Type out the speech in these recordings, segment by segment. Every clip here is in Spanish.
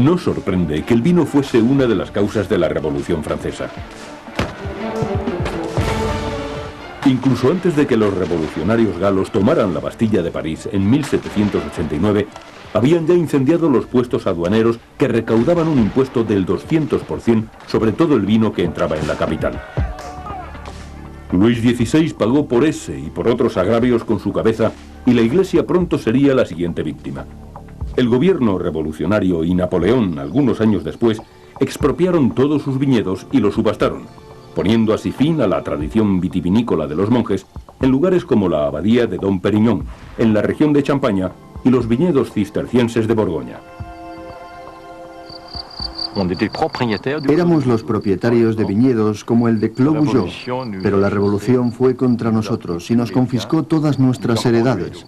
No sorprende que el vino fuese una de las causas de la Revolución Francesa. Incluso antes de que los revolucionarios galos tomaran la Bastilla de París en 1789, habían ya incendiado los puestos aduaneros que recaudaban un impuesto del 200% sobre todo el vino que entraba en la capital. Luis XVI pagó por ese y por otros agravios con su cabeza y la Iglesia pronto sería la siguiente víctima. El gobierno revolucionario y Napoleón, algunos años después, expropiaron todos sus viñedos y los subastaron, poniendo así fin a la tradición vitivinícola de los monjes en lugares como la abadía de Dom Perignon, en la región de Champaña, y los viñedos cistercienses de Borgoña. Éramos los propietarios de viñedos como el de Clos Vougeot, pero la revolución fue contra nosotros y nos confiscó todas nuestras heredades.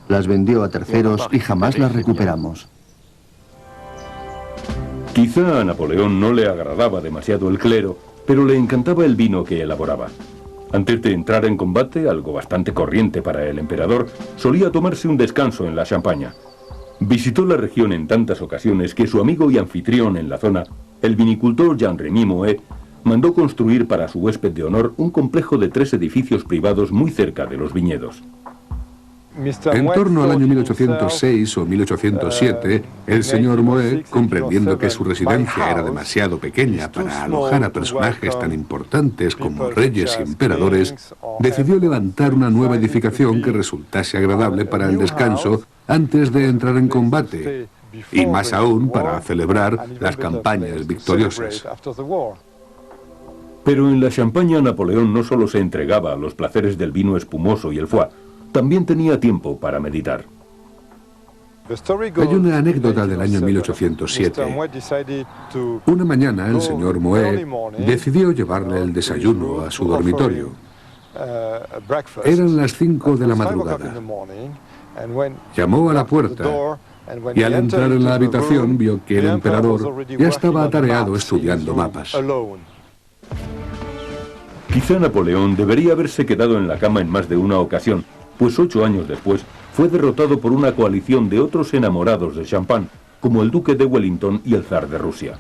Las vendió a terceros y jamás las recuperamos. Quizá a Napoleón no le agradaba demasiado el clero, pero le encantaba el vino que elaboraba. Antes de entrar en combate, algo bastante corriente para el emperador, solía tomarse un descanso en la Champaña. Visitó la región en tantas ocasiones que su amigo y anfitrión en la zona, el vinicultor Jean-Remy Moet, mandó construir para su huésped de honor un complejo de 3 edificios privados muy cerca de los viñedos. En torno al año 1806 o 1807, el señor Moet, comprendiendo que su residencia era demasiado pequeña para alojar a personajes tan importantes como reyes y emperadores, decidió levantar una nueva edificación que resultase agradable para el descanso antes de entrar en combate, y más aún para celebrar las campañas victoriosas. Pero en la Champaña Napoleón no solo se entregaba a los placeres del vino espumoso y el foie, también tenía tiempo para meditar. Hay una anécdota del año 1807. Una mañana el señor Moet decidió llevarle el desayuno a su dormitorio. Eran las 5 de la madrugada. Llamó a la puerta y al entrar en la habitación vio que el emperador ya estaba atareado estudiando mapas. Quizá Napoleón debería haberse quedado en la cama en más de una ocasión, pues 8 años después fue derrotado por una coalición de otros enamorados de champán, como el duque de Wellington y el zar de Rusia.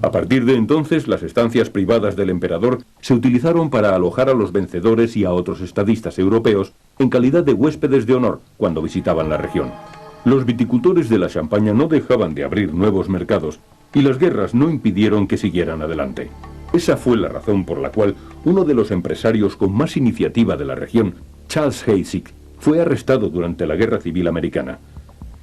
A partir de entonces, las estancias privadas del emperador se utilizaron para alojar a los vencedores y a otros estadistas europeos en calidad de huéspedes de honor cuando visitaban la región. Los viticultores de la Champaña no dejaban de abrir nuevos mercados y las guerras no impidieron que siguieran adelante. Esa fue la razón por la cual uno de los empresarios con más iniciativa de la región, Charles Heysig, fue arrestado durante la Guerra Civil Americana.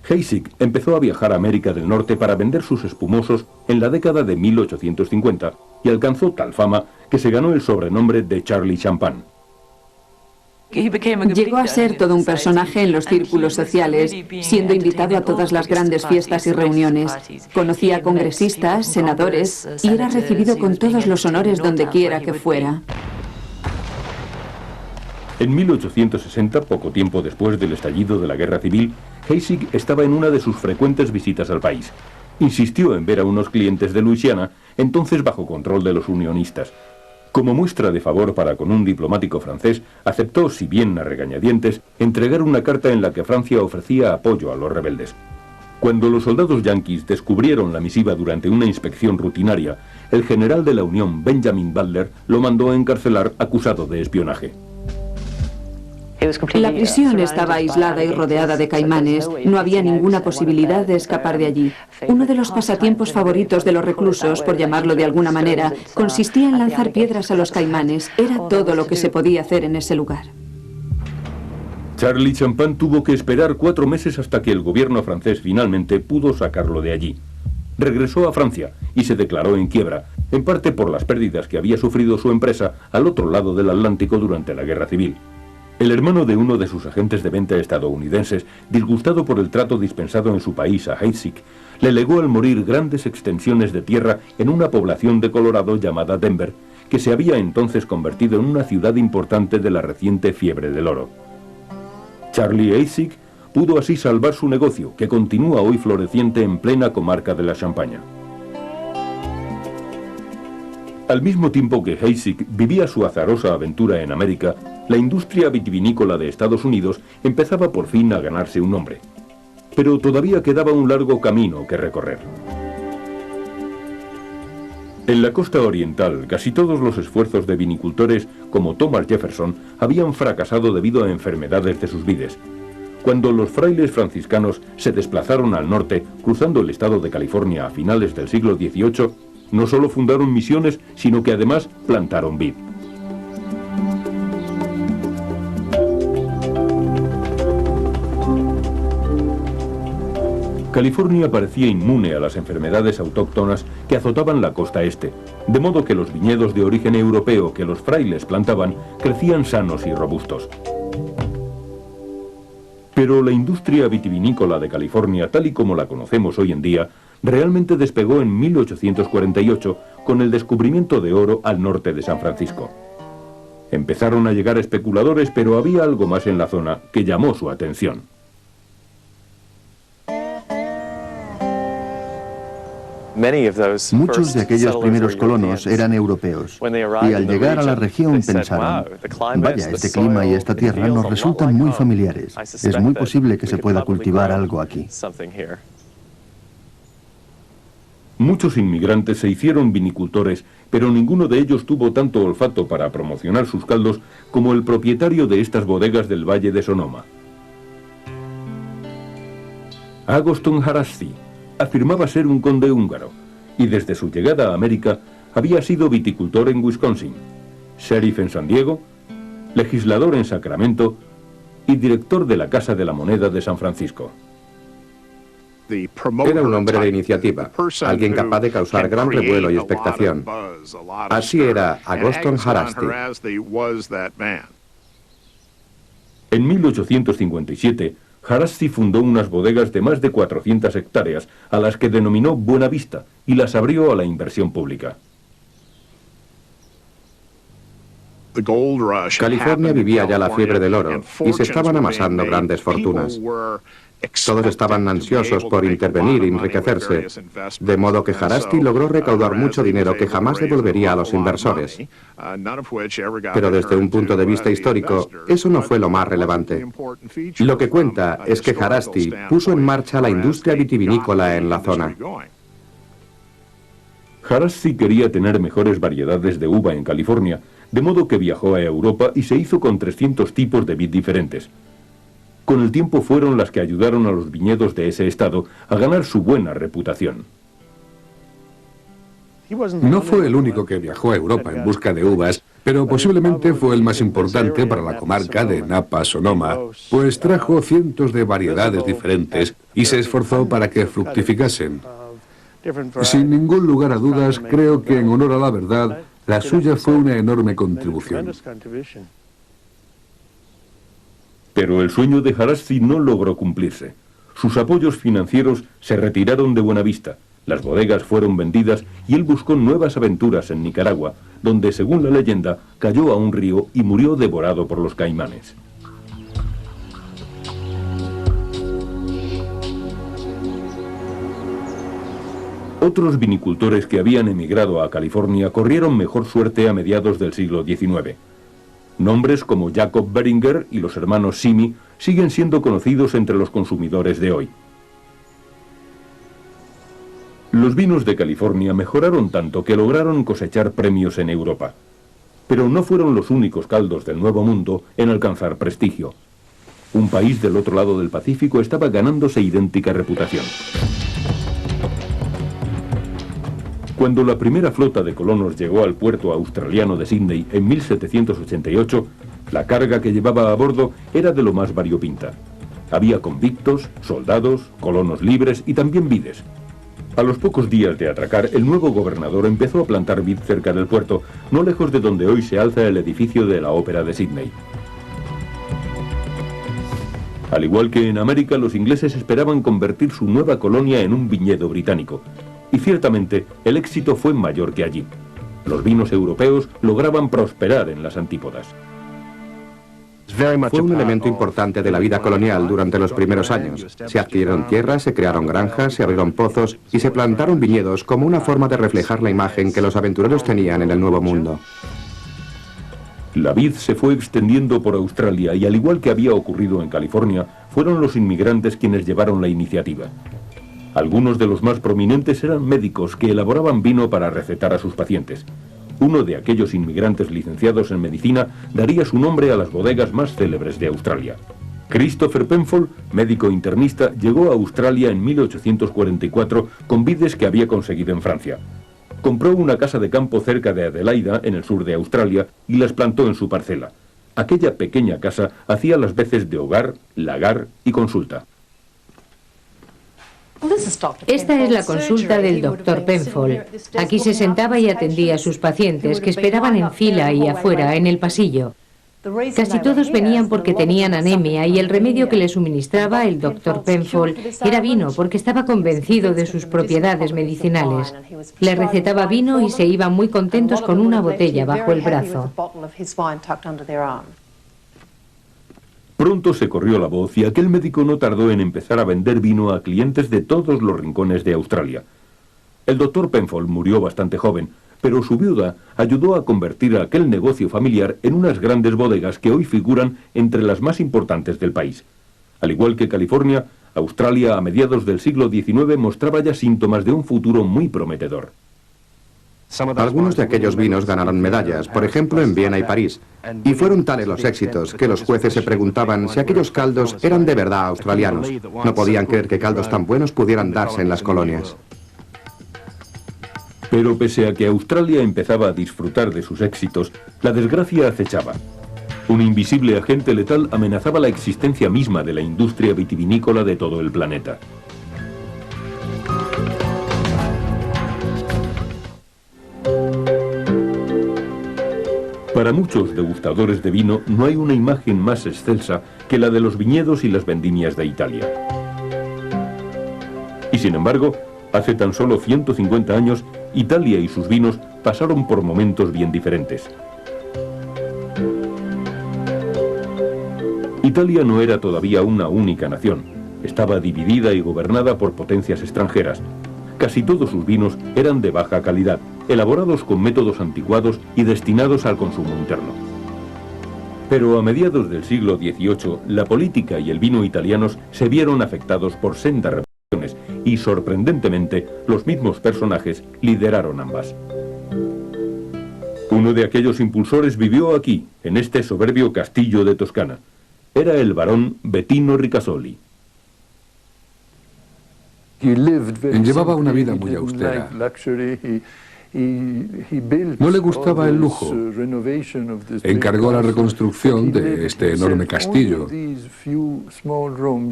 Heysig empezó a viajar a América del Norte para vender sus espumosos en la década de 1850 y alcanzó tal fama que se ganó el sobrenombre de Charlie Champagne. Llegó a ser todo un personaje en los círculos sociales, siendo invitado a todas las grandes fiestas y reuniones. Conocía a congresistas, senadores y era recibido con todos los honores donde quiera que fuera. En 1860, poco tiempo después del estallido de la Guerra Civil, Heysig estaba en una de sus frecuentes visitas al país. Insistió en ver a unos clientes de Luisiana, entonces bajo control de los unionistas. Como muestra de favor para con un diplomático francés, aceptó, si bien a regañadientes, entregar una carta en la que Francia ofrecía apoyo a los rebeldes. Cuando los soldados yanquis descubrieron la misiva durante una inspección rutinaria, el general de la Unión, Benjamin Butler, lo mandó a encarcelar acusado de espionaje. La prisión estaba aislada y rodeada de caimanes. No había ninguna posibilidad de escapar de allí. Uno de los pasatiempos favoritos de los reclusos, por llamarlo de alguna manera, consistía en lanzar piedras a los caimanes. Era todo lo que se podía hacer en ese lugar. Charlie Champagne tuvo que esperar 4 meses hasta que el gobierno francés finalmente pudo sacarlo de allí. Regresó a Francia y se declaró en quiebra, en parte por las pérdidas que había sufrido su empresa al otro lado del Atlántico durante la Guerra Civil. El hermano de uno de sus agentes de venta estadounidenses, disgustado por el trato dispensado en su país a Heysig, le legó al morir grandes extensiones de tierra en una población de Colorado llamada Denver, que se había entonces convertido en una ciudad importante de la reciente fiebre del oro. Charlie Heysig pudo así salvar su negocio, que continúa hoy floreciente en plena comarca de la Champaña. Al mismo tiempo que Heysig vivía su azarosa aventura en América, la industria vitivinícola de Estados Unidos empezaba por fin a ganarse un nombre. Pero todavía quedaba un largo camino que recorrer. En la costa oriental, casi todos los esfuerzos de vinicultores como Thomas Jefferson habían fracasado debido a enfermedades de sus vides. Cuando los frailes franciscanos se desplazaron al norte, cruzando el estado de California a finales del siglo XVIII, no solo fundaron misiones, sino que además plantaron vid. California parecía inmune a las enfermedades autóctonas que azotaban la costa este, de modo que los viñedos de origen europeo que los frailes plantaban crecían sanos y robustos. Pero la industria vitivinícola de California, tal y como la conocemos hoy en día, realmente despegó en 1848 con el descubrimiento de oro al norte de San Francisco. Empezaron a llegar especuladores, pero había algo más en la zona que llamó su atención. Muchos de aquellos primeros colonos eran europeos y al llegar a la región pensaron, vaya, este clima y esta tierra nos resultan muy familiares, es muy posible que se pueda cultivar algo aquí. Muchos inmigrantes se hicieron vinicultores, pero ninguno de ellos tuvo tanto olfato para promocionar sus caldos como el propietario de estas bodegas del Valle de Sonoma. Agoston Haraszti afirmaba ser un conde húngaro, y desde su llegada a América había sido viticultor en Wisconsin, sheriff en San Diego, legislador en Sacramento y director de la Casa de la Moneda de San Francisco. Era un hombre de iniciativa, alguien capaz de causar gran revuelo y expectación. Así era Agoston Haraszti. En 1857, Haraszti fundó unas bodegas de más de 400 hectáreas, a las que denominó Buena Vista, y las abrió a la inversión pública. California vivía ya la fiebre del oro y se estaban amasando grandes fortunas. Todos estaban ansiosos por intervenir y enriquecerse, de modo que Haraszti logró recaudar mucho dinero que jamás devolvería a los inversores. Pero desde un punto de vista histórico, eso no fue lo más relevante. Lo que cuenta es que Haraszti puso en marcha la industria vitivinícola en la zona. Haraszti quería tener mejores variedades de uva en California, de modo que viajó a Europa y se hizo con 300 tipos de vid diferentes. Con el tiempo fueron las que ayudaron a los viñedos de ese estado a ganar su buena reputación. No fue el único que viajó a Europa en busca de uvas, pero posiblemente fue el más importante para la comarca de Napa-Sonoma, pues trajo cientos de variedades diferentes y se esforzó para que fructificasen. Sin ningún lugar a dudas, creo que en honor a la verdad, la suya fue una enorme contribución. Pero el sueño de Haraszti no logró cumplirse. Sus apoyos financieros se retiraron de Buena Vista, las bodegas fueron vendidas y él buscó nuevas aventuras en Nicaragua, donde, según la leyenda, cayó a un río y murió devorado por los caimanes. Otros vinicultores que habían emigrado a California corrieron mejor suerte a mediados del siglo XIX. Nombres como Jacob Beringer y los hermanos Simi siguen siendo conocidos entre los consumidores de hoy. Los vinos de California mejoraron tanto que lograron cosechar premios en Europa. Pero no fueron los únicos caldos del Nuevo Mundo en alcanzar prestigio. Un país del otro lado del Pacífico estaba ganándose idéntica reputación. Cuando la primera flota de colonos llegó al puerto australiano de Sydney en 1788, la carga que llevaba a bordo era de lo más variopinta. Había convictos, soldados, colonos libres y también vides. A los pocos días de atracar, el nuevo gobernador empezó a plantar vid cerca del puerto, no lejos de donde hoy se alza el edificio de la Ópera de Sydney. Al igual que en América, los ingleses esperaban convertir su nueva colonia en un viñedo británico. Y ciertamente, el éxito fue mayor que allí. Los vinos europeos lograban prosperar en las antípodas. Fue un elemento importante de la vida colonial durante los primeros años. Se adquirieron tierras, se crearon granjas, se abrieron pozos y se plantaron viñedos como una forma de reflejar la imagen que los aventureros tenían en el Nuevo Mundo. La vid se fue extendiendo por Australia y, al igual que había ocurrido en California, fueron los inmigrantes quienes llevaron la iniciativa. Algunos de los más prominentes eran médicos que elaboraban vino para recetar a sus pacientes. Uno de aquellos inmigrantes licenciados en medicina daría su nombre a las bodegas más célebres de Australia. Christopher Penfold, médico internista, llegó a Australia en 1844 con vides que había conseguido en Francia. Compró una casa de campo cerca de Adelaida, en el sur de Australia, y las plantó en su parcela. Aquella pequeña casa hacía las veces de hogar, lagar y consulta. Esta es la consulta del Dr. Penfold. Aquí se sentaba y atendía a sus pacientes que esperaban en fila y afuera, en el pasillo. Casi todos venían porque tenían anemia y el remedio que le suministraba el Dr. Penfold era vino porque estaba convencido de sus propiedades medicinales. Le recetaba vino y se iban muy contentos con una botella bajo el brazo. Pronto se corrió la voz y aquel médico no tardó en empezar a vender vino a clientes de todos los rincones de Australia. El Dr. Penfold murió bastante joven, pero su viuda ayudó a convertir aquel negocio familiar en unas grandes bodegas que hoy figuran entre las más importantes del país. Al igual que California, Australia a mediados del siglo XIX mostraba ya síntomas de un futuro muy prometedor. Algunos de aquellos vinos ganaron medallas, por ejemplo en Viena y París, y fueron tales los éxitos que los jueces se preguntaban si aquellos caldos eran de verdad australianos. No podían creer que caldos tan buenos pudieran darse en las colonias. Pero pese a que Australia empezaba a disfrutar de sus éxitos, la desgracia acechaba. Un invisible agente letal amenazaba la existencia misma de la industria vitivinícola de todo el planeta. Para muchos degustadores de vino no hay una imagen más excelsa que la de los viñedos y las vendimias de Italia. Y sin embargo, hace tan solo 150 años, Italia y sus vinos pasaron por momentos bien diferentes. Italia no era todavía una única nación. Estaba dividida y gobernada por potencias extranjeras. Casi todos sus vinos eran de baja calidad, elaborados con métodos anticuados y destinados al consumo interno. Pero a mediados del siglo XVIII, la política y el vino italianos se vieron afectados por sendas revoluciones y, sorprendentemente, los mismos personajes lideraron ambas. Uno de aquellos impulsores vivió aquí, en este soberbio castillo de Toscana. Era el barón Bettino Ricasoli. Llevaba una vida muy austera. No le gustaba el lujo. Encargó la reconstrucción de este enorme castillo,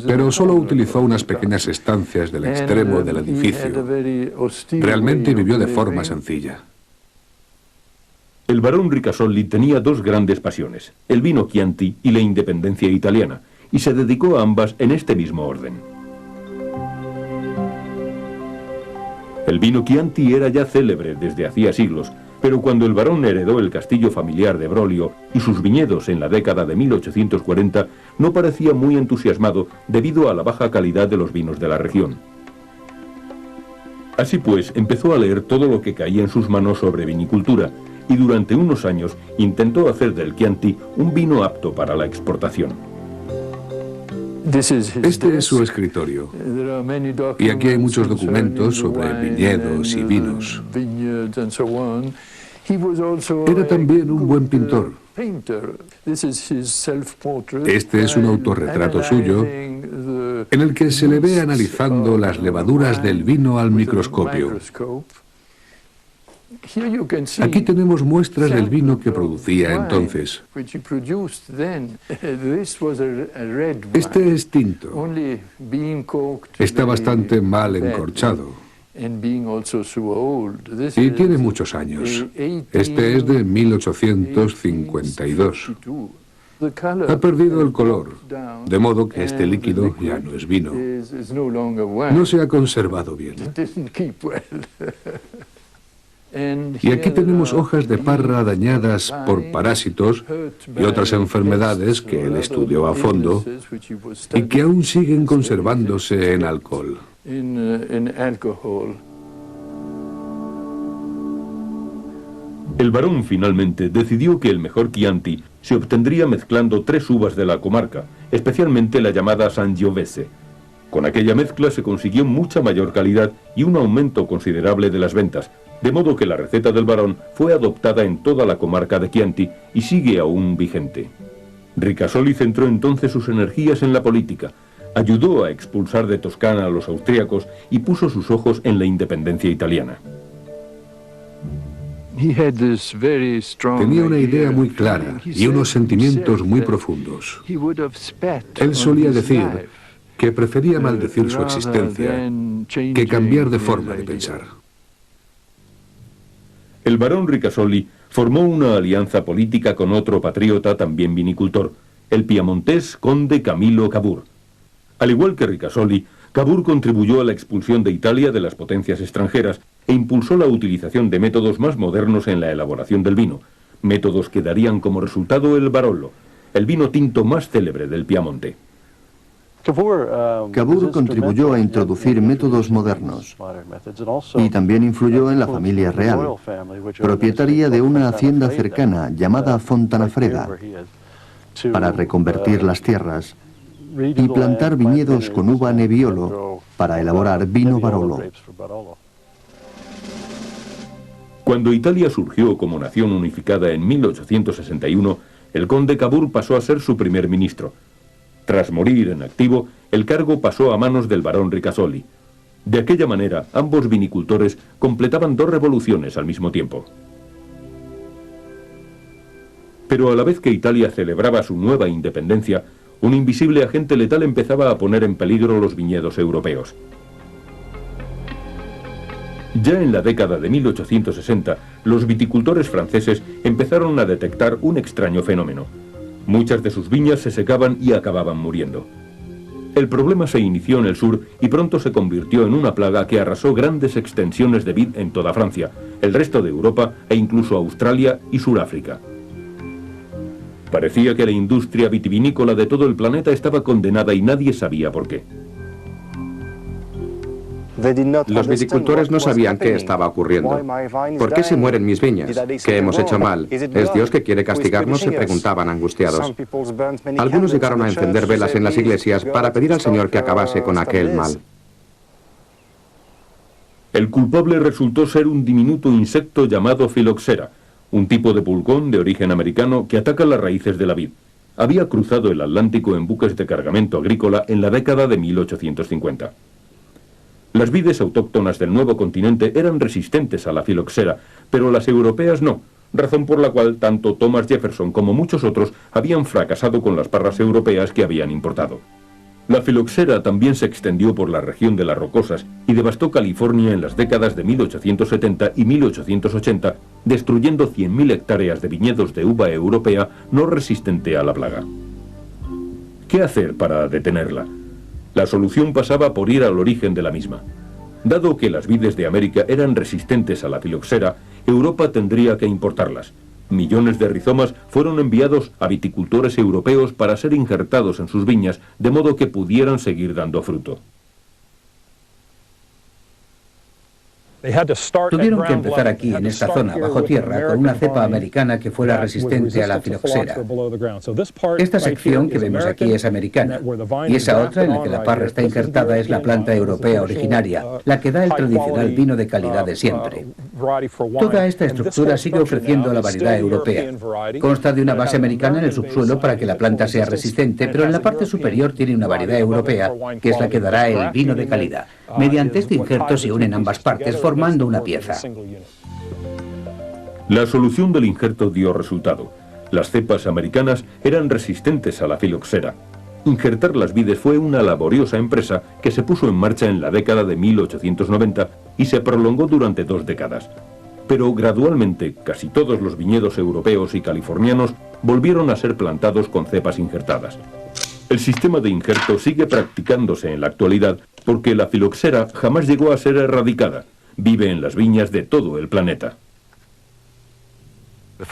pero solo utilizó unas pequeñas estancias del extremo del edificio. Realmente vivió de forma sencilla. El barón Ricasoli tenía dos grandes pasiones, el vino Chianti y la independencia italiana, y se dedicó a ambas en este mismo orden. El vino Chianti era ya célebre desde hacía siglos, pero cuando el barón heredó el castillo familiar de Broglio y sus viñedos en la década de 1840, no parecía muy entusiasmado debido a la baja calidad de los vinos de la región. Así pues, empezó a leer todo lo que caía en sus manos sobre vinicultura, y durante unos años intentó hacer del Chianti un vino apto para la exportación. Este es su escritorio, y aquí hay muchos documentos sobre viñedos y vinos. Era también un buen pintor. Este es un autorretrato suyo, en el que se le ve analizando las levaduras del vino al microscopio. Aquí tenemos muestras del vino que producía entonces. Este es tinto. Está bastante mal encorchado. Y tiene muchos años. Este es de 1852. Ha perdido el color, de modo que este líquido ya no es vino. No se ha conservado bien. Y aquí tenemos hojas de parra dañadas por parásitos y otras enfermedades que él estudió a fondo y que aún siguen conservándose en alcohol. El barón finalmente decidió que el mejor Chianti se obtendría mezclando 3 uvas de la comarca, especialmente la llamada Sangiovese. Con aquella mezcla se consiguió mucha mayor calidad y un aumento considerable de las ventas, de modo que la receta del Barón fue adoptada en toda la comarca de Chianti y sigue aún vigente. Ricasoli centró entonces sus energías en la política, ayudó a expulsar de Toscana a los austríacos y puso sus ojos en la independencia italiana. Tenía una idea muy clara y unos sentimientos muy profundos. Él solía decir que prefería maldecir su existencia que cambiar de forma de pensar. El barón Ricasoli formó una alianza política con otro patriota también vinicultor, el piamontés conde Camillo Cavour. Al igual que Ricasoli, Cavour contribuyó a la expulsión de Italia de las potencias extranjeras e impulsó la utilización de métodos más modernos en la elaboración del vino, métodos que darían como resultado el Barolo, el vino tinto más célebre del Piamonte. Cavour contribuyó a introducir métodos modernos y también influyó en la familia real, propietaria de una hacienda cercana llamada Fontanafreda, para reconvertir las tierras y plantar viñedos con uva Nebbiolo para elaborar vino Barolo. Cuando Italia surgió como nación unificada en 1861, el conde Cavour pasó a ser su primer ministro. Tras morir en activo, el cargo pasó a manos del barón Ricasoli. De aquella manera, ambos vinicultores completaban dos revoluciones al mismo tiempo. Pero a la vez que Italia celebraba su nueva independencia, un invisible agente letal empezaba a poner en peligro los viñedos europeos. Ya en la década de 1860, los viticultores franceses empezaron a detectar un extraño fenómeno. Muchas de sus viñas se secaban y acababan muriendo. El problema se inició en el sur y pronto se convirtió en una plaga que arrasó grandes extensiones de vid en toda Francia, el resto de Europa e incluso Australia y Suráfrica. Parecía que la industria vitivinícola de todo el planeta estaba condenada y nadie sabía por qué. Los viticultores no sabían qué estaba ocurriendo. ¿Por qué se mueren mis viñas? ¿Qué hemos hecho mal? ¿Es Dios que quiere castigarnos?, se preguntaban angustiados. Algunos llegaron a encender velas en las iglesias para pedir al Señor que acabase con aquel mal. El culpable resultó ser un diminuto insecto llamado filoxera, un tipo de pulgón de origen americano que ataca las raíces de la vid. Había cruzado el Atlántico en buques de cargamento agrícola en la década de 1850. Las vides autóctonas del nuevo continente eran resistentes a la filoxera, pero las europeas no, razón por la cual tanto Thomas Jefferson como muchos otros habían fracasado con las parras europeas que habían importado. La filoxera también se extendió por la región de las Rocosas y devastó California en las décadas de 1870 y 1880, destruyendo 100.000 hectáreas de viñedos de uva europea no resistente a la plaga. ¿Qué hacer para detenerla? La solución pasaba por ir al origen de la misma. Dado que las vides de América eran resistentes a la filoxera, Europa tendría que importarlas. Millones de rizomas fueron enviados a viticultores europeos para ser injertados en sus viñas, de modo que pudieran seguir dando fruto. Tuvieron que empezar aquí, en esta zona, bajo tierra, con una cepa americana que fuera resistente a la filoxera. Esta sección que vemos aquí es americana, y esa otra, en la que la parra está injertada, es la planta europea originaria, la que da el tradicional vino de calidad de siempre. Toda esta estructura sigue ofreciendo la variedad europea. Consta de una base americana en el subsuelo para que la planta sea resistente, pero en la parte superior tiene una variedad europea, que es la que dará el vino de calidad. Mediante este injerto se unen ambas partes, formando una pieza. La solución del injerto dio resultado. Las cepas americanas eran resistentes a la filoxera. Injertar las vides fue una laboriosa empresa que se puso en marcha en la década de 1890 y se prolongó durante 2 décadas. Pero gradualmente casi todos los viñedos europeos y californianos volvieron a ser plantados con cepas injertadas. El sistema de injerto sigue practicándose en la actualidad porque la filoxera jamás llegó a ser erradicada. Vive en las viñas de todo el planeta.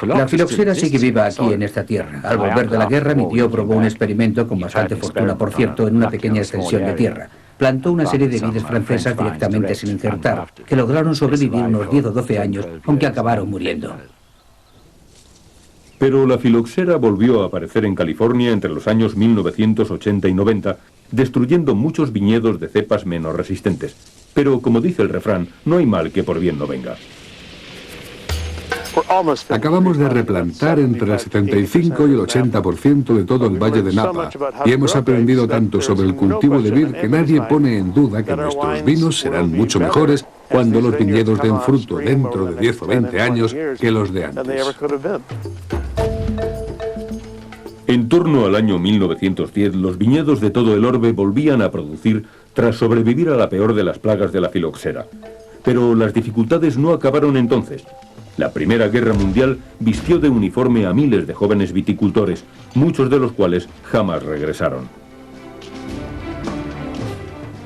La filoxera sigue viva aquí en esta tierra. Al volver de la guerra, mi tío probó un experimento con bastante fortuna, por cierto, en una pequeña extensión de tierra. Plantó una serie de vides francesas directamente sin injertar, que lograron sobrevivir unos 10 o 12 años, aunque acabaron muriendo. Pero la filoxera volvió a aparecer en California entre los años 1980 y 90 destruyendo muchos viñedos de cepas menos resistentes. Pero, como dice el refrán, no hay mal que por bien no venga. Acabamos de replantar entre el 75 y el 80% de todo el Valle de Napa y hemos aprendido tanto sobre el cultivo de vid que nadie pone en duda que nuestros vinos serán mucho mejores cuando los viñedos den fruto dentro de 10 o 20 años que los de antes. En torno al año 1910, los viñedos de todo el orbe volvían a producir tras sobrevivir a la peor de las plagas de la filoxera. Pero las dificultades no acabaron entonces. La Primera Guerra Mundial vistió de uniforme a miles de jóvenes viticultores, muchos de los cuales jamás regresaron.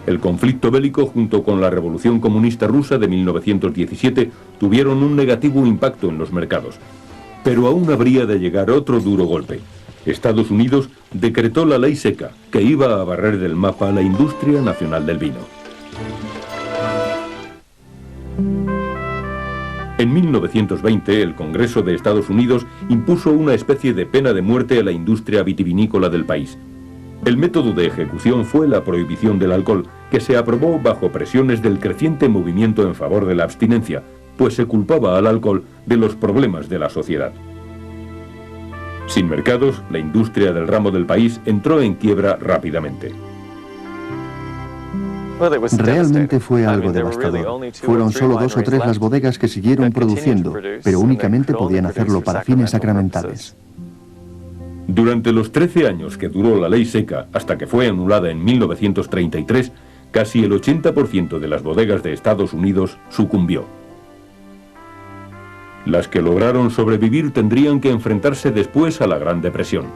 El conflicto bélico junto con la Revolución Comunista Rusa de 1917 tuvieron un negativo impacto en los mercados. Pero aún habría de llegar otro duro golpe. Estados Unidos decretó la ley seca, que iba a barrer del mapa la industria nacional del vino. En 1920, el Congreso de Estados Unidos impuso una especie de pena de muerte a la industria vitivinícola del país. El método de ejecución fue la prohibición del alcohol, que se aprobó bajo presiones del creciente movimiento en favor de la abstinencia, pues se culpaba al alcohol de los problemas de la sociedad. Sin mercados, la industria del ramo del país entró en quiebra rápidamente. Realmente fue algo devastador. Fueron solo 2 o 3 las bodegas que siguieron produciendo, pero únicamente podían hacerlo para fines sacramentales. Durante los 13 años que duró la ley seca, hasta que fue anulada en 1933, casi el 80% de las bodegas de Estados Unidos sucumbió. Las que lograron sobrevivir tendrían que enfrentarse después a la Gran Depresión.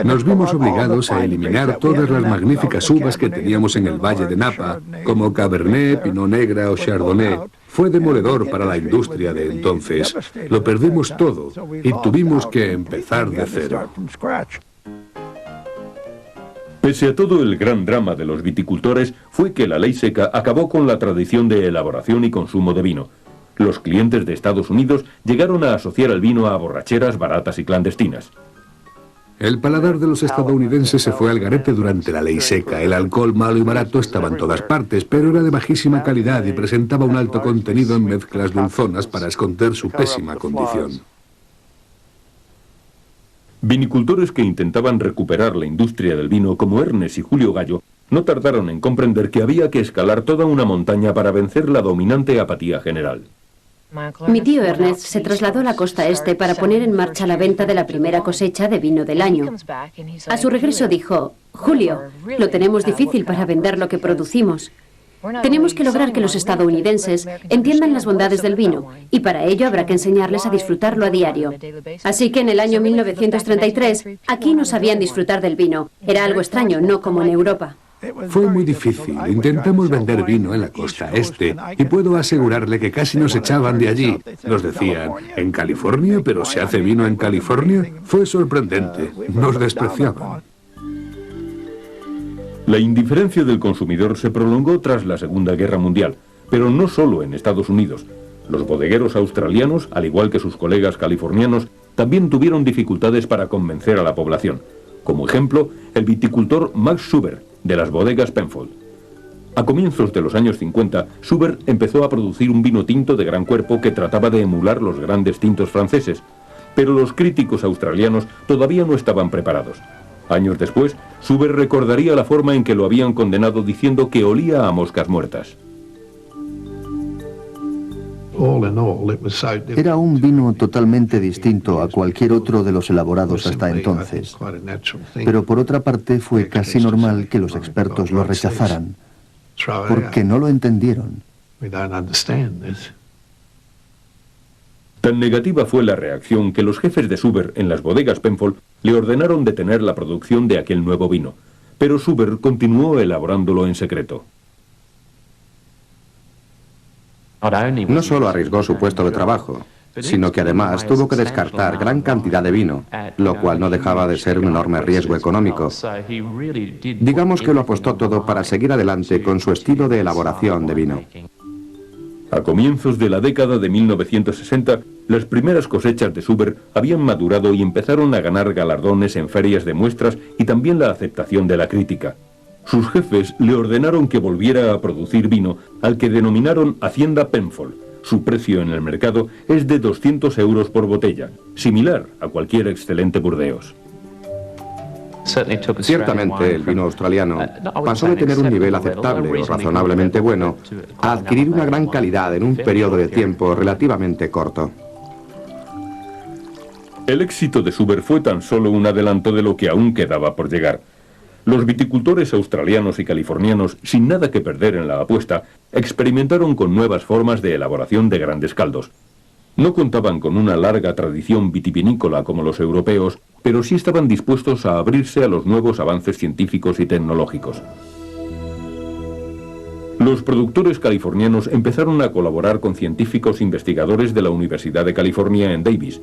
Nos vimos obligados a eliminar todas las magníficas uvas que teníamos en el Valle de Napa, como Cabernet, Pinot Negra o Chardonnay. Fue demoledor para la industria de entonces. Lo perdimos todo y tuvimos que empezar de cero. Pese a todo, el gran drama de los viticultores fue que la ley seca acabó con la tradición de elaboración y consumo de vino. Los clientes de Estados Unidos llegaron a asociar el vino a borracheras baratas y clandestinas. El paladar de los estadounidenses se fue al garete durante la ley seca. El alcohol malo y barato estaba en todas partes, pero era de bajísima calidad y presentaba un alto contenido en mezclas dulzonas para esconder su pésima condición. Vinicultores que intentaban recuperar la industria del vino, como Ernest y Julio Gallo, no tardaron en comprender que había que escalar toda una montaña para vencer la dominante apatía general. Mi tío Ernest se trasladó a la costa este para poner en marcha la venta de la primera cosecha de vino del año. A su regreso dijo: Julio, lo tenemos difícil para vender lo que producimos. Tenemos que lograr que los estadounidenses entiendan las bondades del vino, y para ello habrá que enseñarles a disfrutarlo a diario. Así que en el año 1933, aquí no sabían disfrutar del vino. Era algo extraño, no como en Europa. Fue muy difícil. Intentamos vender vino en la costa este y puedo asegurarle que casi nos echaban de allí. Nos decían: ¿en California? ¿Pero se hace vino en California? Fue sorprendente. Nos despreciaban. La indiferencia del consumidor se prolongó tras la Segunda Guerra Mundial, pero no solo en Estados Unidos. Los bodegueros australianos, al igual que sus colegas californianos, también tuvieron dificultades para convencer a la población. Como ejemplo, el viticultor Max Schubert, de las bodegas Penfold. A comienzos de los años 50, Schubert empezó a producir un vino tinto de gran cuerpo que trataba de emular los grandes tintos franceses, pero los críticos australianos todavía no estaban preparados. Años después, Schubert recordaría la forma en que lo habían condenado diciendo que olía a moscas muertas. Era un vino totalmente distinto a cualquier otro de los elaborados hasta entonces. Pero por otra parte fue casi normal que los expertos lo rechazaran, porque no lo entendieron. Tan negativa fue la reacción que los jefes de Schubert en las bodegas Penfold le ordenaron detener la producción de aquel nuevo vino, pero Schubert continuó elaborándolo en secreto. No solo arriesgó su puesto de trabajo, sino que además tuvo que descartar gran cantidad de vino, lo cual no dejaba de ser un enorme riesgo económico. Digamos que lo apostó todo para seguir adelante con su estilo de elaboración de vino. A comienzos de la década de 1960, Las primeras cosechas de Zuber habían madurado y empezaron a ganar galardones en ferias de muestras y también la aceptación de la crítica. Sus jefes le ordenaron que volviera a producir vino, al que denominaron Hacienda Penfold. Su precio en el mercado es de 200 euros por botella, similar a cualquier excelente Burdeos. Ciertamente, el vino australiano pasó de tener un nivel aceptable o razonablemente bueno a adquirir una gran calidad en un periodo de tiempo relativamente corto. El éxito de Zuber fue tan solo un adelanto de lo que aún quedaba por llegar. Los viticultores australianos y californianos, sin nada que perder en la apuesta, experimentaron con nuevas formas de elaboración de grandes caldos. No contaban con una larga tradición vitivinícola como los europeos, pero sí estaban dispuestos a abrirse a los nuevos avances científicos y tecnológicos. Los productores californianos empezaron a colaborar con científicos investigadores de la Universidad de California en Davis.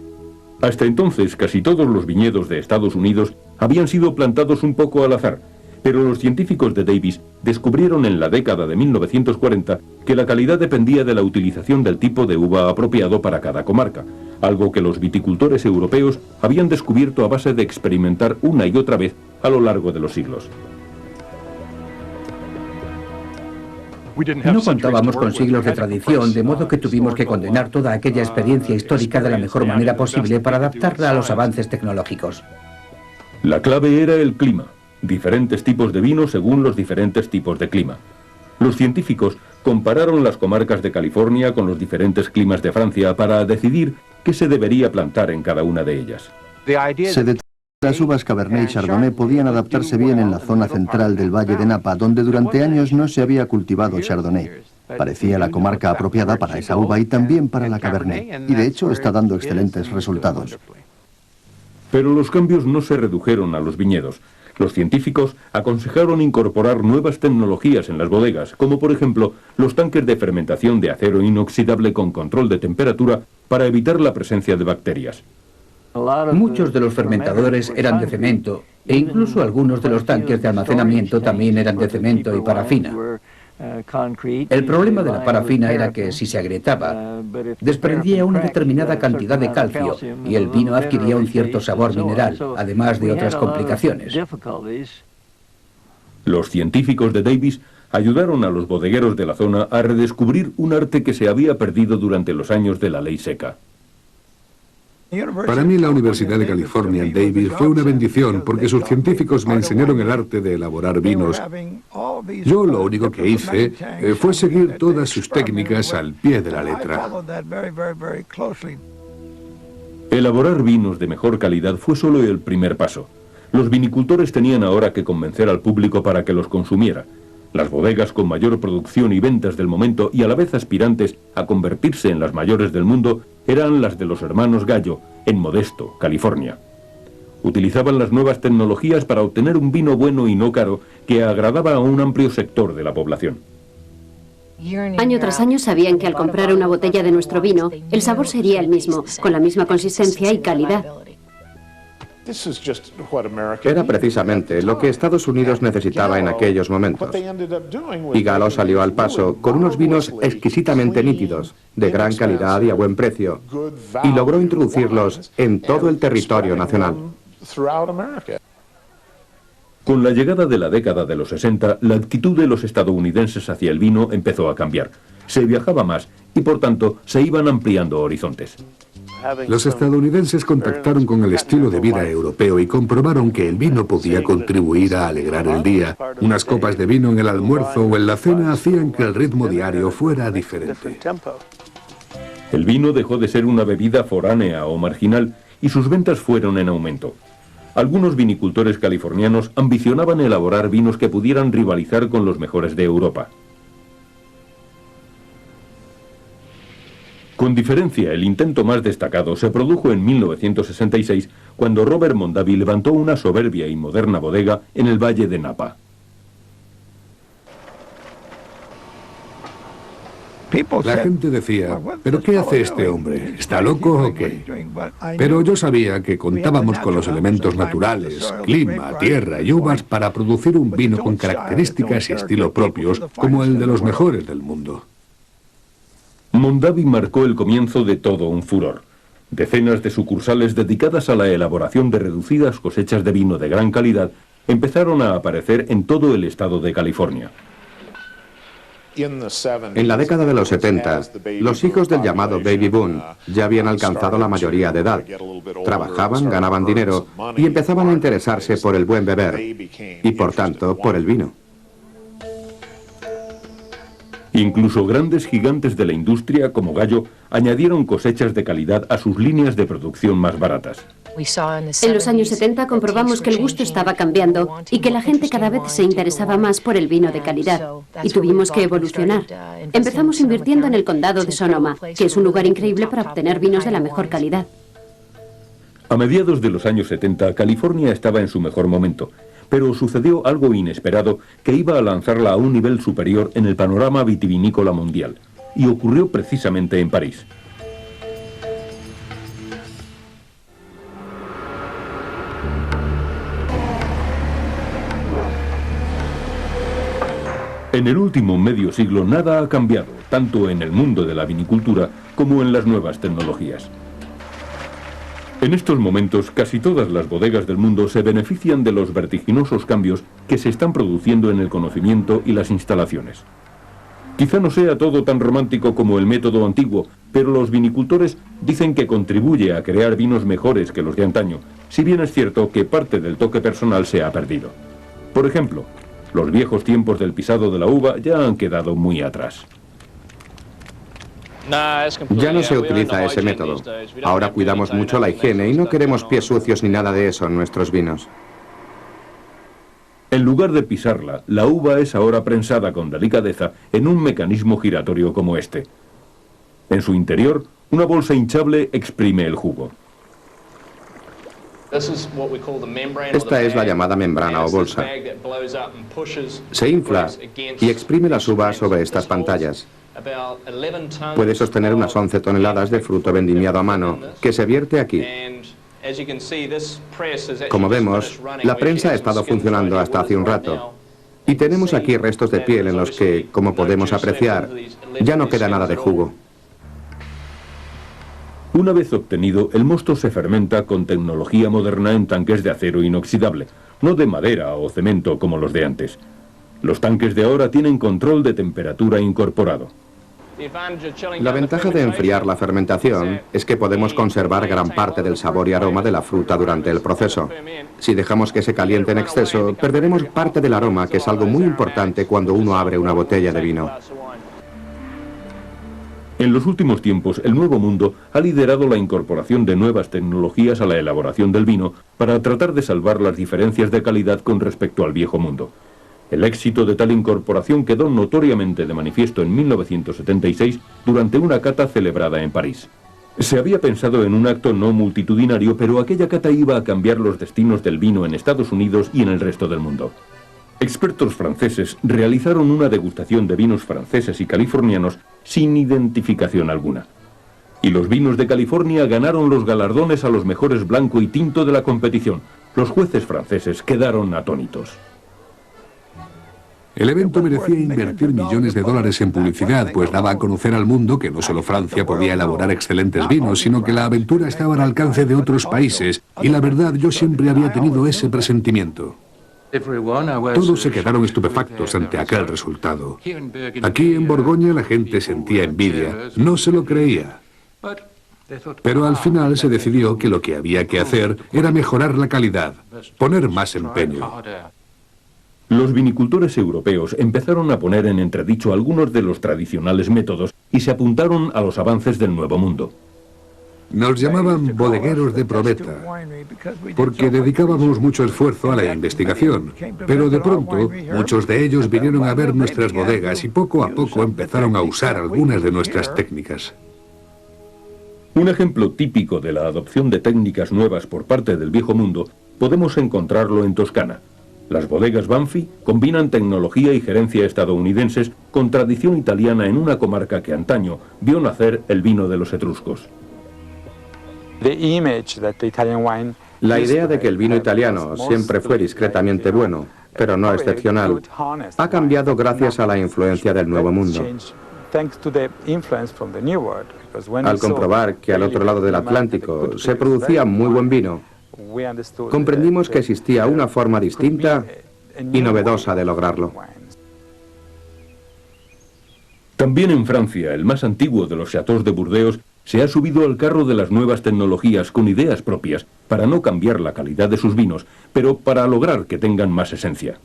Hasta entonces, casi todos los viñedos de Estados Unidos habían sido plantados un poco al azar, pero los científicos de Davis descubrieron en la década de 1940 que la calidad dependía de la utilización del tipo de uva apropiado para cada comarca, algo que los viticultores europeos habían descubierto a base de experimentar una y otra vez a lo largo de los siglos. No contábamos con siglos de tradición, de modo que tuvimos que condenar toda aquella experiencia histórica de la mejor manera posible para adaptarla a los avances tecnológicos. La clave era el clima, diferentes tipos de vino según los diferentes tipos de clima. Los científicos compararon las comarcas de California con los diferentes climas de Francia para decidir qué se debería plantar en cada una de ellas. Se determinó que las uvas Cabernet y Chardonnay podían adaptarse bien en la zona central del Valle de Napa, donde durante años no se había cultivado Chardonnay. Parecía la comarca apropiada para esa uva y también para la Cabernet, y de hecho está dando excelentes resultados. Pero los cambios no se redujeron a los viñedos. Los científicos aconsejaron incorporar nuevas tecnologías en las bodegas, como por ejemplo los tanques de fermentación de acero inoxidable con control de temperatura para evitar la presencia de bacterias. Muchos de los fermentadores eran de cemento, e incluso algunos de los tanques de almacenamiento también eran de cemento y parafina. El problema de la parafina era que si se agrietaba, desprendía una determinada cantidad de calcio y el vino adquiría un cierto sabor mineral, además de otras complicaciones. Los científicos de Davis ayudaron a los bodegueros de la zona a redescubrir un arte que se había perdido durante los años de la ley seca. Para mí la Universidad de California en Davis fue una bendición porque sus científicos me enseñaron el arte de elaborar vinos. Yo lo único que hice fue seguir todas sus técnicas al pie de la letra. Elaborar vinos de mejor calidad fue solo el primer paso. Los vinicultores tenían ahora que convencer al público para que los consumiera. Las bodegas con mayor producción y ventas del momento y a la vez aspirantes a convertirse en las mayores del mundo eran las de los hermanos Gallo, en Modesto, California. Utilizaban las nuevas tecnologías para obtener un vino bueno y no caro que agradaba a un amplio sector de la población. Año tras año sabían que al comprar una botella de nuestro vino, el sabor sería el mismo, con la misma consistencia y calidad. Era precisamente lo que Estados Unidos necesitaba en aquellos momentos. Y Gallo salió al paso con unos vinos exquisitamente nítidos, de gran calidad y a buen precio, y logró introducirlos en todo el territorio nacional. Con la llegada de la década de los 60, la actitud de los estadounidenses hacia el vino empezó a cambiar. Se viajaba más y, por tanto, se iban ampliando horizontes. Los estadounidenses contactaron con el estilo de vida europeo y comprobaron que el vino podía contribuir a alegrar el día. Unas copas de vino en el almuerzo o en la cena hacían que el ritmo diario fuera diferente. El vino dejó de ser una bebida foránea o marginal y sus ventas fueron en aumento. Algunos vinicultores californianos ambicionaban elaborar vinos que pudieran rivalizar con los mejores de Europa. Con diferencia, el intento más destacado se produjo en 1966, cuando Robert Mondavi levantó una soberbia y moderna bodega en el Valle de Napa. La gente decía, ¿pero qué hace este hombre? ¿Está loco o qué? Pero yo sabía que contábamos con los elementos naturales, clima, tierra y uvas para producir un vino con características y estilo propios, como el de los mejores del mundo. Mondavi marcó el comienzo de todo un furor. Decenas de sucursales dedicadas a la elaboración de reducidas cosechas de vino de gran calidad empezaron a aparecer en todo el estado de California. En la década de los 70, los hijos del llamado Baby Boom ya habían alcanzado la mayoría de edad. Trabajaban, ganaban dinero y empezaban a interesarse por el buen beber y, por tanto, por el vino. Incluso grandes gigantes de la industria como Gallo añadieron cosechas de calidad a sus líneas de producción más baratas. En los años 70 comprobamos que el gusto estaba cambiando y que la gente cada vez se interesaba más por el vino de calidad. Y tuvimos que evolucionar. Empezamos invirtiendo en el condado de Sonoma, que es un lugar increíble para obtener vinos de la mejor calidad. A mediados de los años 70, California estaba en su mejor momento, pero sucedió algo inesperado que iba a lanzarla a un nivel superior en el panorama vitivinícola mundial, y ocurrió precisamente en París. En el último medio siglo nada ha cambiado, tanto en el mundo de la vinicultura como en las nuevas tecnologías. En estos momentos, casi todas las bodegas del mundo se benefician de los vertiginosos cambios que se están produciendo en el conocimiento y las instalaciones. Quizá no sea todo tan romántico como el método antiguo, pero los vinicultores dicen que contribuye a crear vinos mejores que los de antaño, si bien es cierto que parte del toque personal se ha perdido. Por ejemplo, los viejos tiempos del pisado de la uva ya han quedado muy atrás. Ya no se utiliza ese método. Ahora cuidamos mucho la higiene y no queremos pies sucios ni nada de eso en nuestros vinos. En lugar de pisarla, la uva es ahora prensada con delicadeza en un mecanismo giratorio como este. En su interior, una bolsa hinchable exprime el jugo. Esta es la llamada membrana o bolsa. Se infla y exprime las uvas sobre estas pantallas. Puede sostener unas 11 toneladas de fruto vendimiado a mano, que se vierte aquí. Como vemos, la prensa ha estado funcionando hasta hace un rato. Y tenemos aquí restos de piel en los que, como podemos apreciar, ya no queda nada de jugo. Una vez obtenido, el mosto se fermenta con tecnología moderna en tanques de acero inoxidable, no de madera o cemento como los de antes. Los tanques de ahora tienen control de temperatura incorporado. La ventaja de enfriar la fermentación es que podemos conservar gran parte del sabor y aroma de la fruta durante el proceso. Si dejamos que se caliente en exceso, perderemos parte del aroma, que es algo muy importante cuando uno abre una botella de vino. En los últimos tiempos, el Nuevo Mundo ha liderado la incorporación de nuevas tecnologías a la elaboración del vino para tratar de salvar las diferencias de calidad con respecto al Viejo Mundo. El éxito de tal incorporación quedó notoriamente de manifiesto en 1976 durante una cata celebrada en París. Se había pensado en un acto no multitudinario, pero aquella cata iba a cambiar los destinos del vino en Estados Unidos y en el resto del mundo. Expertos franceses realizaron una degustación de vinos franceses y californianos sin identificación alguna. Y los vinos de California ganaron los galardones a los mejores blanco y tinto de la competición. Los jueces franceses quedaron atónitos. El evento merecía invertir millones de dólares en publicidad, pues daba a conocer al mundo que no solo Francia podía elaborar excelentes vinos, sino que la aventura estaba al alcance de otros países. Y la verdad, yo siempre había tenido ese presentimiento. Todos se quedaron estupefactos ante aquel resultado. Aquí en Borgoña la gente sentía envidia, no se lo creía. Pero al final se decidió que lo que había que hacer era mejorar la calidad, poner más empeño. Los vinicultores europeos empezaron a poner en entredicho algunos de los tradicionales métodos y se apuntaron a los avances del Nuevo Mundo. Nos llamaban bodegueros de probeta, porque dedicábamos mucho esfuerzo a la investigación, pero de pronto muchos de ellos vinieron a ver nuestras bodegas y poco a poco empezaron a usar algunas de nuestras técnicas. Un ejemplo típico de la adopción de técnicas nuevas por parte del Viejo Mundo podemos encontrarlo en Toscana. Las bodegas Banfi combinan tecnología y gerencia estadounidenses con tradición italiana en una comarca que antaño vio nacer el vino de los etruscos. La idea de que el vino italiano siempre fue discretamente bueno, pero no excepcional, ha cambiado gracias a la influencia del Nuevo Mundo. Al comprobar que al otro lado del Atlántico se producía muy buen vino, comprendimos que existía una forma distinta y novedosa de lograrlo. También en Francia, el más antiguo de los chateaux de Burdeos, se ha subido al carro de las nuevas tecnologías con ideas propias para no cambiar la calidad de sus vinos, pero para lograr que tengan más esencia.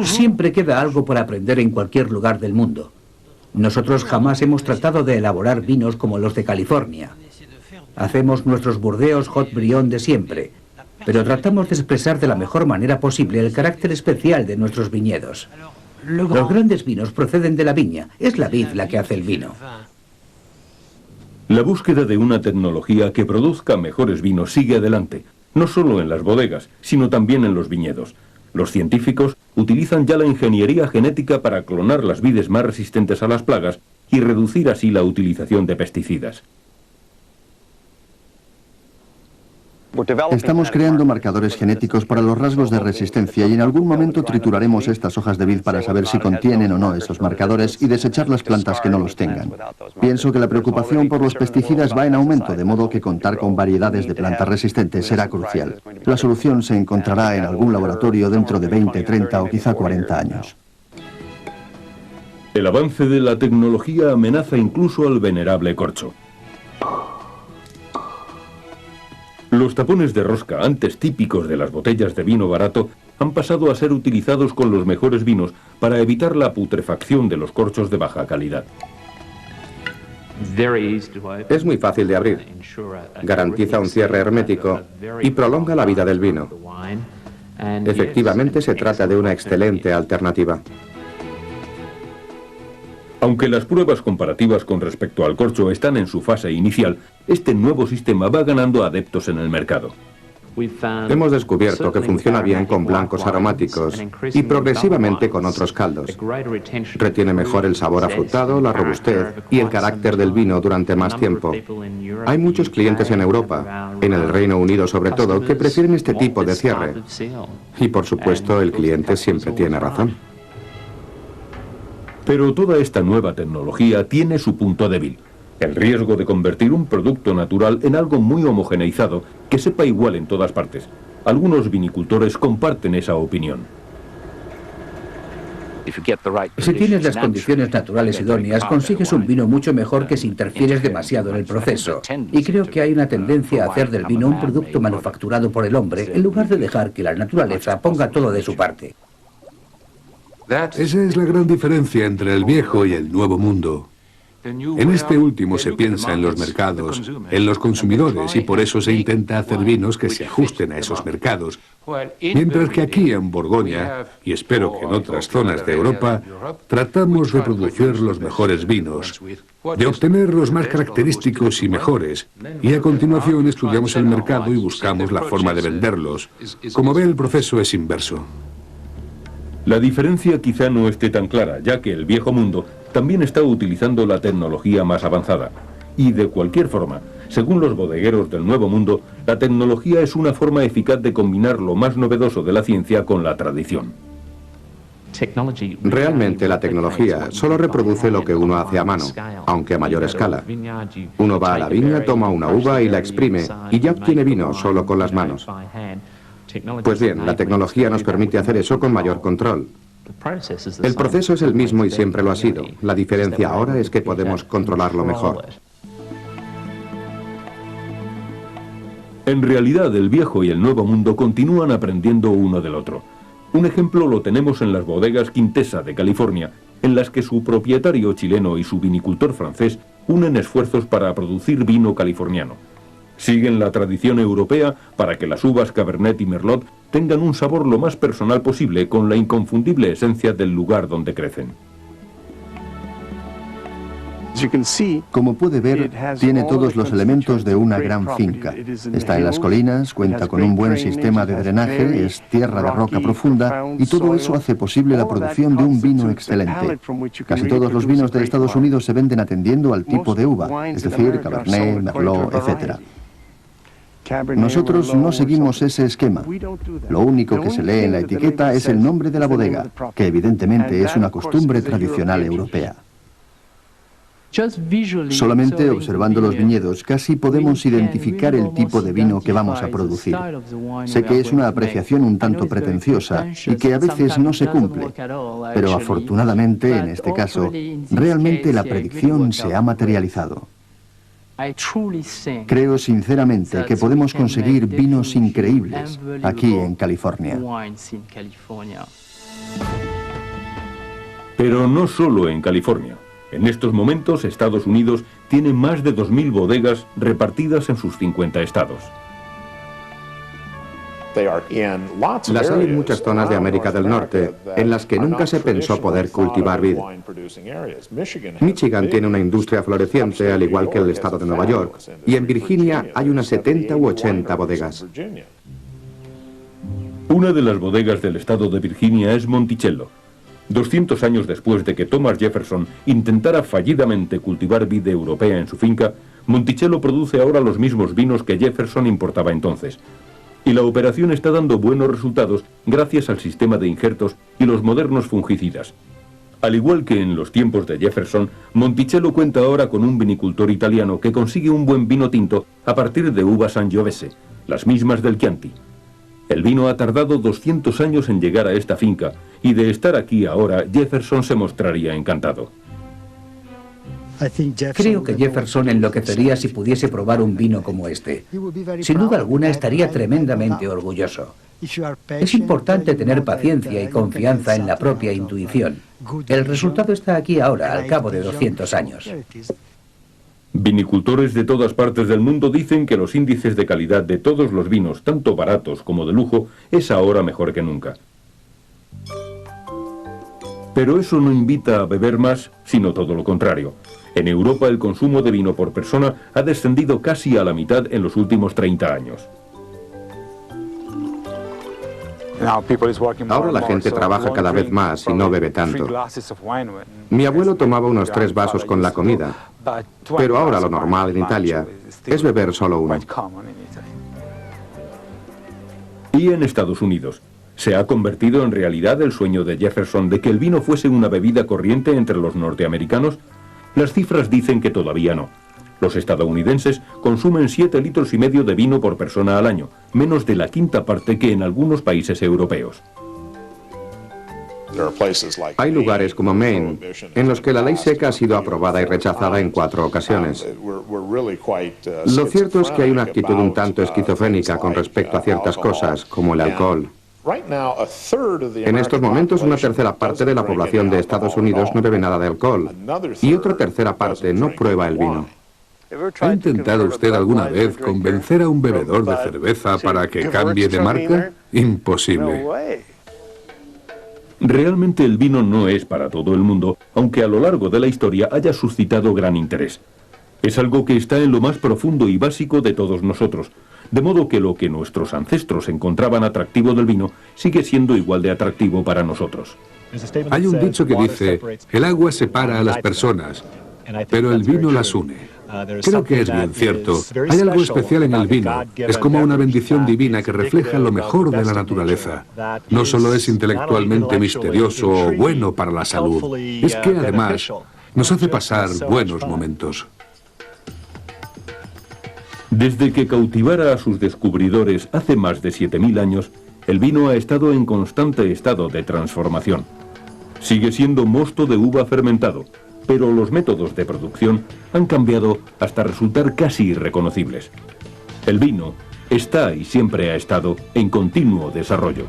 Siempre queda algo por aprender en cualquier lugar del mundo. Nosotros jamás hemos tratado de elaborar vinos como los de California. Hacemos nuestros Burdeos Haut Brion de siempre, pero tratamos de expresar de la mejor manera posible el carácter especial de nuestros viñedos. Los grandes vinos proceden de la viña, es la vid la que hace el vino. La búsqueda de una tecnología que produzca mejores vinos sigue adelante, no solo en las bodegas, sino también en los viñedos. Los científicos utilizan ya la ingeniería genética para clonar las vides más resistentes a las plagas y reducir así la utilización de pesticidas. Estamos creando marcadores genéticos para los rasgos de resistencia y en algún momento trituraremos estas hojas de vid para saber si contienen o no esos marcadores y desechar las plantas que no los tengan. Pienso que la preocupación por los pesticidas va en aumento, de modo que contar con variedades de plantas resistentes será crucial. La solución se encontrará en algún laboratorio dentro de 20, 30 o quizá 40 años. El avance de la tecnología amenaza incluso al venerable corcho. Los tapones de rosca, antes típicos de las botellas de vino barato, han pasado a ser utilizados con los mejores vinos para evitar la putrefacción de los corchos de baja calidad. Es muy fácil de abrir, garantiza un cierre hermético y prolonga la vida del vino. Efectivamente, se trata de una excelente alternativa. Aunque las pruebas comparativas con respecto al corcho están en su fase inicial, este nuevo sistema va ganando adeptos en el mercado. Hemos descubierto que funciona bien con blancos aromáticos y progresivamente con otros caldos. Retiene mejor el sabor afrutado, la robustez y el carácter del vino durante más tiempo. Hay muchos clientes en Europa, en el Reino Unido sobre todo, que prefieren este tipo de cierre. Y por supuesto, el cliente siempre tiene razón. Pero toda esta nueva tecnología tiene su punto débil: el riesgo de convertir un producto natural en algo muy homogeneizado que sepa igual en todas partes. Algunos vinicultores comparten esa opinión. Si tienes las condiciones naturales idóneas, consigues un vino mucho mejor que si interfieres demasiado en el proceso. Y creo que hay una tendencia a hacer del vino un producto manufacturado por el hombre, en lugar de dejar que la naturaleza ponga todo de su parte. Esa es la gran diferencia entre el viejo y el nuevo mundo. En este último se piensa en los mercados, en los consumidores, y por eso se intenta hacer vinos que se ajusten a esos mercados. Mientras que aquí en Borgoña, y espero que en otras zonas de Europa, tratamos de producir los mejores vinos, de obtener los más característicos y mejores, y a continuación estudiamos el mercado y buscamos la forma de venderlos. Como ve, el proceso es inverso. La diferencia quizá no esté tan clara, ya que el viejo mundo también está utilizando la tecnología más avanzada. Y de cualquier forma, según los bodegueros del nuevo mundo, la tecnología es una forma eficaz de combinar lo más novedoso de la ciencia con la tradición. Realmente la tecnología solo reproduce lo que uno hace a mano, aunque a mayor escala. Uno va a la viña, toma una uva y la exprime, y ya obtiene vino solo con las manos. Pues bien, la tecnología nos permite hacer eso con mayor control. El proceso es el mismo y siempre lo ha sido. La diferencia ahora es que podemos controlarlo mejor. En realidad, el viejo y el nuevo mundo continúan aprendiendo uno del otro. Un ejemplo lo tenemos en las bodegas Quintessa de California, en las que su propietario chileno y su vinicultor francés unen esfuerzos para producir vino californiano. Siguen la tradición europea para que las uvas Cabernet y Merlot tengan un sabor lo más personal posible con la inconfundible esencia del lugar donde crecen. Como puede ver, tiene todos los elementos de una gran finca. Está en las colinas, cuenta con un buen sistema de drenaje, es tierra de roca profunda y todo eso hace posible la producción de un vino excelente. Casi todos los vinos de Estados Unidos se venden atendiendo al tipo de uva, es decir, Cabernet, Merlot, etc. Nosotros no seguimos ese esquema. Lo único que se lee en la etiqueta es el nombre de la bodega, que evidentemente es una costumbre tradicional europea. Solamente observando los viñedos casi podemos identificar el tipo de vino que vamos a producir. Sé que es una apreciación un tanto pretenciosa y que a veces no se cumple, pero afortunadamente en este caso, realmente la predicción se ha materializado. Creo sinceramente que podemos conseguir vinos increíbles aquí en California. Pero no solo en California. En estos momentos, Estados Unidos tiene más de 2.000 bodegas repartidas en sus 50 estados. Las hay en muchas zonas de América del Norte, en las que nunca se pensó poder cultivar vid. Michigan tiene una industria floreciente, al igual que el estado de Nueva York, y en Virginia hay unas 70 u 80 bodegas. Una de las bodegas del estado de Virginia es Monticello. 200 años después de que Thomas Jefferson intentara fallidamente cultivar vid europea en su finca, Monticello produce ahora los mismos vinos que Jefferson importaba entonces. Y la operación está dando buenos resultados gracias al sistema de injertos y los modernos fungicidas. Al igual que en los tiempos de Jefferson, Monticello cuenta ahora con un vinicultor italiano que consigue un buen vino tinto a partir de uvas Sangiovese, las mismas del Chianti. El vino ha tardado 200 años en llegar a esta finca, y de estar aquí ahora, Jefferson se mostraría encantado. Creo que Jefferson enloquecería si pudiese probar un vino como este. Sin duda alguna estaría tremendamente orgulloso. Es importante tener paciencia y confianza en la propia intuición. El resultado está aquí ahora, al cabo de 200 años. Vinicultores de todas partes del mundo dicen que los índices de calidad de todos los vinos, tanto baratos como de lujo, es ahora mejor que nunca. Pero eso no invita a beber más, sino todo lo contrario. En Europa el consumo de vino por persona ha descendido casi a la mitad en los últimos 30 años. Ahora la gente trabaja cada vez más y no bebe tanto. Mi abuelo tomaba unos 3 vasos con la comida, pero ahora lo normal en Italia es beber solo uno. Y en Estados Unidos, ¿se ha convertido en realidad el sueño de Jefferson de que el vino fuese una bebida corriente entre los norteamericanos? Las cifras dicen que todavía no. Los estadounidenses consumen 7,5 litros de vino por persona al año, menos de la quinta parte que en algunos países europeos. Hay lugares como Maine, en los que la ley seca ha sido aprobada y rechazada en 4 ocasiones. Lo cierto es que hay una actitud un tanto esquizofrénica con respecto a ciertas cosas, como el alcohol. En estos momentos, una tercera parte de la población de Estados Unidos no bebe nada de alcohol, y otra tercera parte no prueba el vino. ¿Ha intentado usted alguna vez convencer a un bebedor de cerveza para que cambie de marca? Imposible. Realmente el vino no es para todo el mundo, aunque a lo largo de la historia haya suscitado gran interés. Es algo que está en lo más profundo y básico de todos nosotros, de modo que lo que nuestros ancestros encontraban atractivo del vino sigue siendo igual de atractivo para nosotros. Hay un dicho que dice, el agua separa a las personas, pero el vino las une. Creo que es bien cierto. Hay algo especial en el vino. Es como una bendición divina que refleja lo mejor de la naturaleza. No solo es intelectualmente misterioso o bueno para la salud, es que además nos hace pasar buenos momentos. Desde que cautivara a sus descubridores hace más de 7.000 años, el vino ha estado en constante estado de transformación. Sigue siendo mosto de uva fermentado, pero los métodos de producción han cambiado hasta resultar casi irreconocibles. El vino está y siempre ha estado en continuo desarrollo.